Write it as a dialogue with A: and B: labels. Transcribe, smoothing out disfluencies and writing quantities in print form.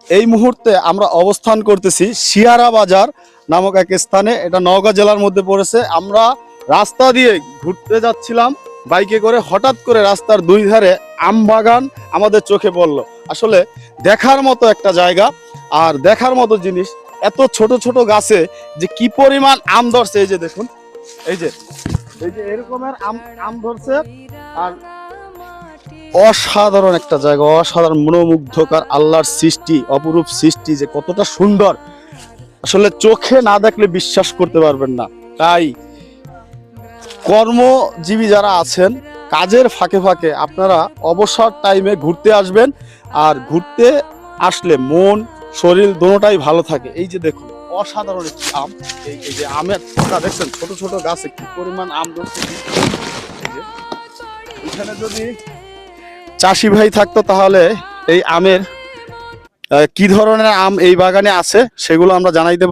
A: এই মুহূর্তে আমরা অবস্থান করতেছি শিয়ারা বাজার নামক এক স্থানে। এটা নওগাঁ জেলার মধ্যে পড়েছে। আমরা রাস্তা দিয়ে ঘুরতে যাচ্ছিলাম বাইকে করে, হঠাৎ করে রাস্তার দুই ধারে আম বাগান আমাদের চোখে পড়লো। আসলে দেখার মতো একটা জায়গা আর দেখার মতো জিনিস। এত ছোট ছোট গাছে যে কি পরিমাণ আম ধরছে, এই যে দেখুন, এই যে এরকমের আম আম ধরছে। আর অসাধারণ একটা জায়গা, অসাধারণ মনোমুগ্ধকর আল্লাহর সৃষ্টি, অপরূপ সৃষ্টি যে কতটা সুন্দর, আসলে চোখে না দেখলে বিশ্বাস করতে পারবেন না। তাই কর্মজীবী যারা আছেন, কাজের ফাঁকে ফাঁকে আপনারা অবসর টাইমে ঘুরতে আসবেন। আর ঘুরতে আসলে মন শরীর দুটোটাই ভালো থাকে। এই যে দেখুন অসাধারণ একটি আম, এই যে আমের থোকা দেখছেন, ছোট ছোট গাছে কি পরিমাণ আম ধরছে। এই যে এখানে যদি চাষি ভাই থাকতো তাহলে এই আমের কি ধরনের আম এই বাগানে আছে সেগুলো আমরা জানাইতে